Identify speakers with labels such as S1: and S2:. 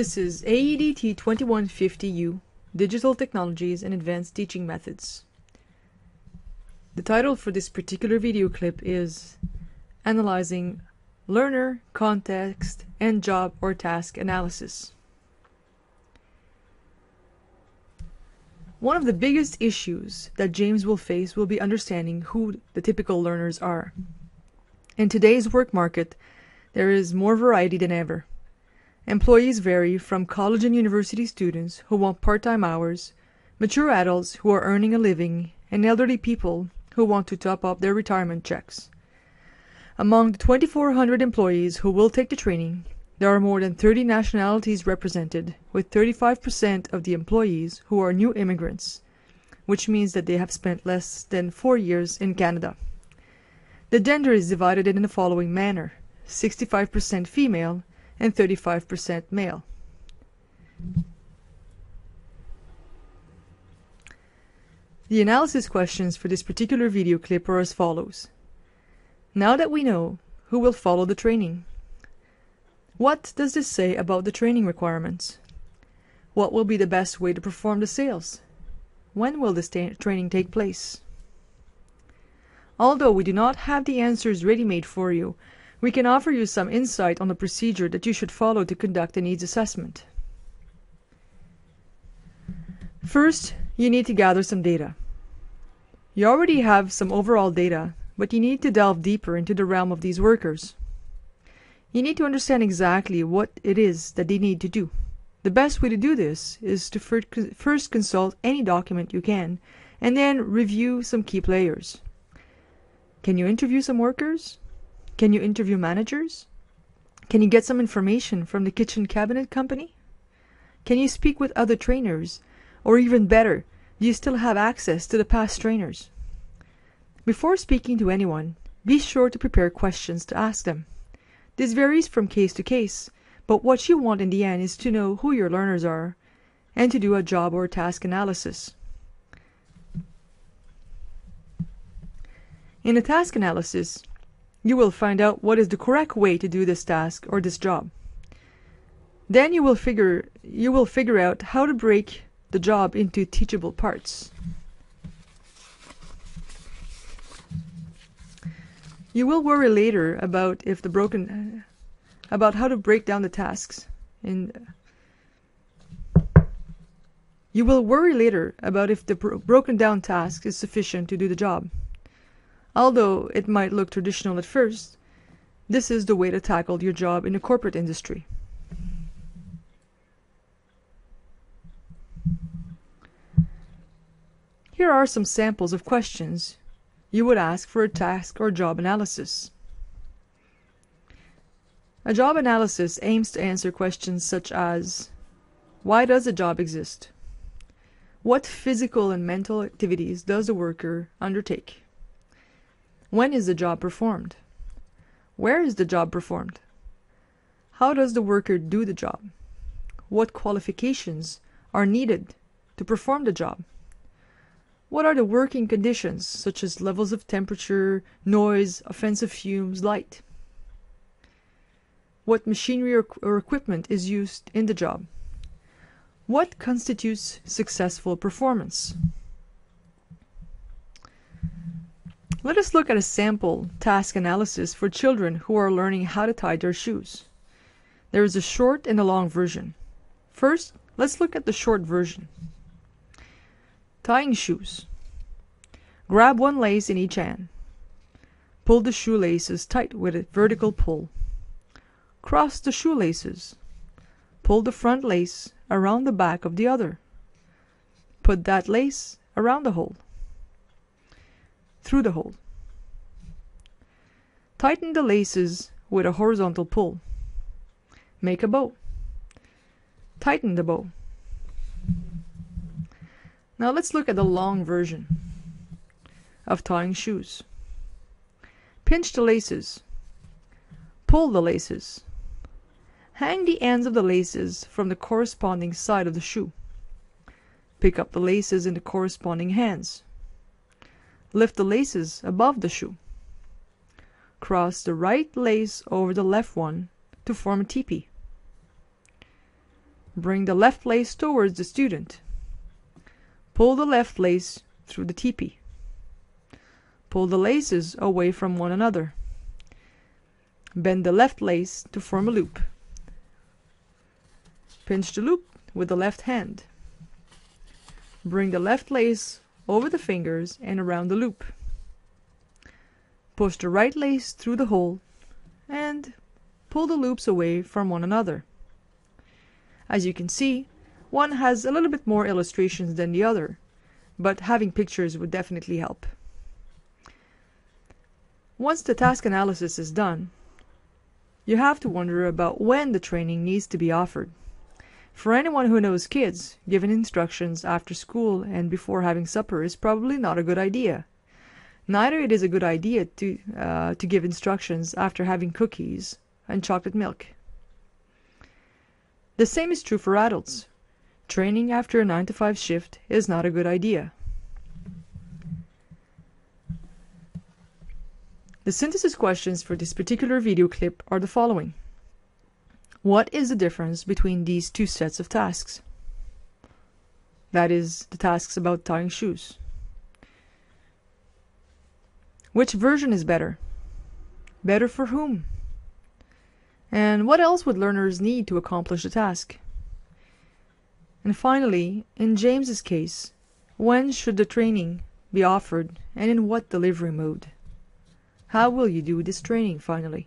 S1: This is AEDT 2150U, Digital Technologies and Advanced Teaching Methods. The title for this particular video clip is Analyzing Learner, Context, and Job or Task Analysis. One of the biggest issues that James will face will be understanding who the typical learners are. In today's work market, there is more variety than ever. Employees vary from college and university students who want part-time hours, mature adults who are earning a living, and elderly people who want to top up their retirement checks. Among the 2,400 employees who will take the training, there are more than 30 nationalities represented, with 35% of the employees who are new immigrants, which means that they have spent less than 4 years in Canada. The gender is divided in the following manner: 65% female and 35% male. The analysis questions for this particular video clip are as follows. Now that we know who will follow the training, what does this say about the training requirements? What will be the best way to perform the sales? When will this training take place? Although we do not have the answers ready-made for you, we can offer you some insight on the procedure that you should follow to conduct a needs assessment. First, you need to gather some data. You already have some overall data, but you need to delve deeper into the realm of these workers. You need to understand exactly what it is that they need to do. The best way to do this is to first consult any document you can, and then review some key players. Can you interview some workers? Can you interview managers? Can you get some information from the kitchen cabinet company? Can you speak with other trainers? Or even better, do you still have access to the past trainers? Before speaking to anyone, be sure to prepare questions to ask them. This varies from case to case, but what you want in the end is to know who your learners are and to do a job or task analysis. In a task analysis, you will find out what is the correct way to do this task or this job. Then you will figure out how to break the job into teachable parts. You will worry later about how to break down the tasks you will worry later about if the broken down task is sufficient to do the job. Although it might look traditional at first, this is the way to tackle your job in the corporate industry. Here are some samples of questions you would ask for a task or job analysis. A job analysis aims to answer questions such as: why does a job exist? What physical and mental activities does the worker undertake? When is the job performed? Where is the job performed? How does the worker do the job? What qualifications are needed to perform the job? What are the working conditions, such as levels of temperature, noise, offensive fumes, light? What machinery or equipment is used in the job? What constitutes successful performance? Let us look at a sample task analysis for children who are learning how to tie their shoes. There is a short and a long version. First, let's look at the short version. Tying shoes. Grab one lace in each hand. Pull the shoelaces tight with a vertical pull. Cross the shoelaces. Pull the front lace around the back of the other. Put that lace around the hole. Through the hole. Tighten the laces with a horizontal pull. Make a bow. Tighten the bow. Now let's look at the long version of tying shoes. Pinch the laces. Pull the laces. Hang the ends of the laces from the corresponding side of the shoe. Pick up the laces in the corresponding hands. Lift the laces above the shoe. Cross the right lace over the left one to form a teepee. Bring the left lace towards the student. Pull the left lace through the teepee. Pull the laces away from one another. Bend the left lace to form a loop. Pinch the loop with the left hand. Bring the left lace over the fingers and around the loop. Push the right lace through the hole and pull the loops away from one another. As you can see, one has a little bit more illustrations than the other, but having pictures would definitely help. Once the task analysis is done, you have to wonder about when the training needs to be offered. For anyone who knows kids, giving instructions after school and before having supper is probably not a good idea. Neither it is a good idea to give instructions after having cookies and chocolate milk. The same is true for adults. Training after a 9-to-5 shift is not a good idea. The synthesis questions for this particular video clip are the following. What is the difference between these two sets of tasks? That is, the tasks about tying shoes. Which version is better? Better for whom? And what else would learners need to accomplish the task? And finally, in James's case, when should the training be offered and in what delivery mode? How will you do this training finally?